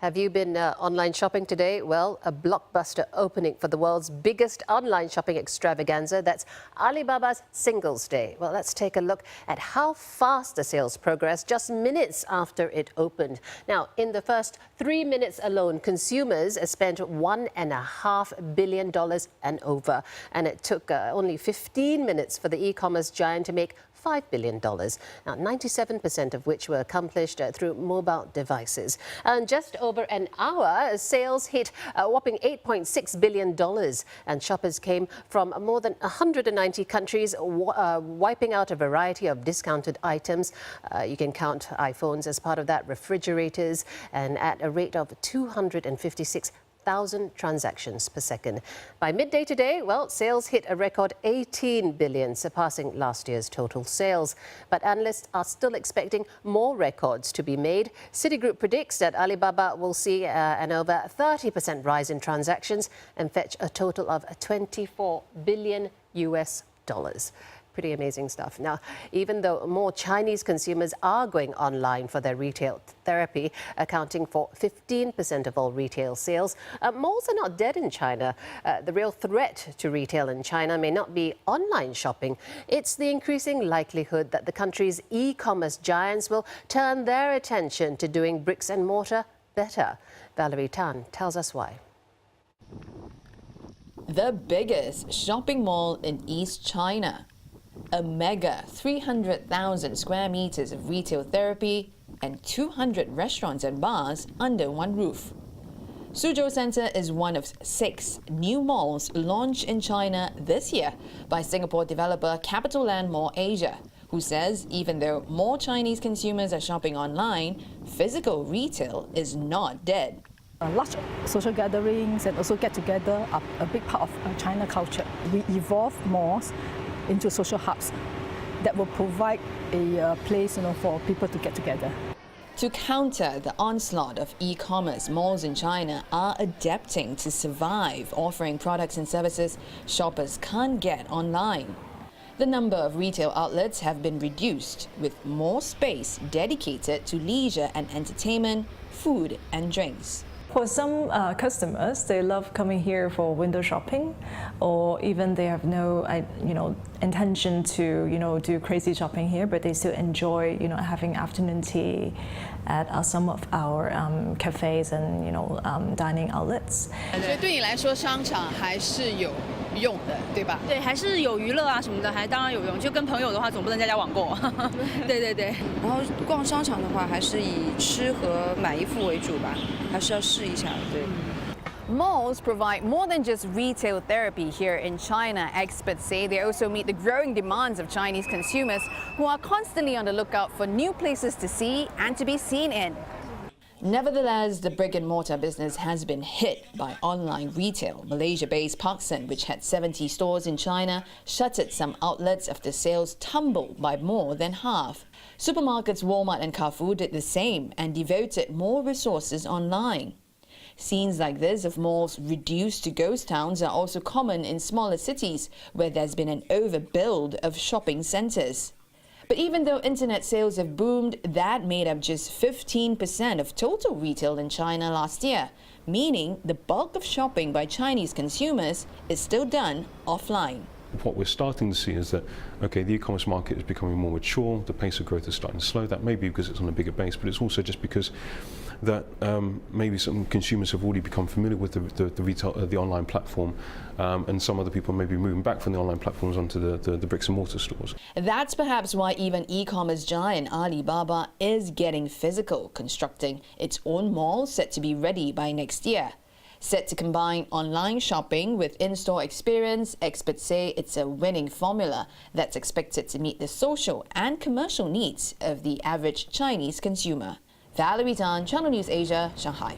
Have you been online shopping today? Well, a blockbuster opening for the world's biggest online shopping extravaganza. That's Alibaba's Singles Day. Well, let's take a look at how fast the sales progressed just minutes after it opened. Now, in the first 3 minutes alone, consumers spent $1.5 billion and over. And it took only 15 minutes for the e-commerce giant to make $5 billion. Now, 97% of which were accomplished through mobile devices. And just over an hour, sales hit a whopping $8.6 billion. And shoppers came from more than 190 countries, wiping out a variety of discounted items. You can count iPhones as part of that, refrigerators, and at a rate of 256,000 transactions per second. By midday today, well, sales hit a record 18 billion, surpassing last year's total sales. But analysts are still expecting more records to be made. Citigroup predicts that Alibaba will see an over 30% rise in transactions and fetch a total of $24 billion. Pretty amazing stuff. Now, even though more Chinese consumers are going online for their retail therapy, accounting for 15% of all retail sales, malls are not dead in China. The real threat to retail in China may not be online shopping. It's the increasing likelihood that the country's e-commerce giants will turn their attention to doing bricks and mortar better. Valerie Tan tells us why. The biggest shopping mall in East China. A mega 300,000 square meters of retail therapy and 200 restaurants and bars under one roof. Suzhou Center is one of 6 new malls launched in China this year by Singapore developer CapitaLand Mall Asia, who says even though more Chinese consumers are shopping online, physical retail is not dead. Large social gatherings and also get-together are a big part of China culture. We evolve malls into social hubs that will provide a place for people to get together. To counter the onslaught of e-commerce, malls in China are adapting to survive, offering products and services shoppers can't get online. The number of retail outlets have been reduced, with more space dedicated to leisure and entertainment, food and drinks. For some customers, they love coming here for window shopping, or even they have no, intention to, do crazy shopping here, but they still enjoy, having afternoon tea at some of our cafes and, dining outlets. 所以对你来说，商场还是有用的，对吧？对，还是有娱乐啊什么的，还当然有用。就跟朋友的话，总不能在家网购。对对对。然后逛商场的话，还是以吃和买衣服为主吧，还是要试一下，对。Malls provide more than just retail therapy here in China. Experts say they also meet the growing demands of Chinese consumers who are constantly on the lookout for new places to see and to be seen in. Nevertheless, the brick-and-mortar business has been hit by online retail. Malaysia-based Parkson, which had 70 stores in China, shuttered some outlets after sales tumbled by more than half. Supermarkets Walmart and Carrefour did the same and devoted more resources online. Scenes like this of malls reduced to ghost towns are also common in smaller cities where there's been an overbuild of shopping centers. But even though internet sales have boomed, that made up just 15% of total retail in China last year, meaning the bulk of shopping by Chinese consumers is still done offline. What we're starting to see is that, okay, the e-commerce market is becoming more mature, the pace of growth is starting to slow. That may be because it's on a bigger base, but it's also just because that maybe some consumers have already become familiar with the online platform, and some other people may be moving back from the online platforms onto the bricks and mortar stores. That's perhaps why even e-commerce giant Alibaba is getting physical, constructing its own mall set to be ready by next year. Set to combine online shopping with in-store experience, experts say it's a winning formula that's expected to meet the social and commercial needs of the average Chinese consumer. Valerie Tan, Channel News Asia, Shanghai.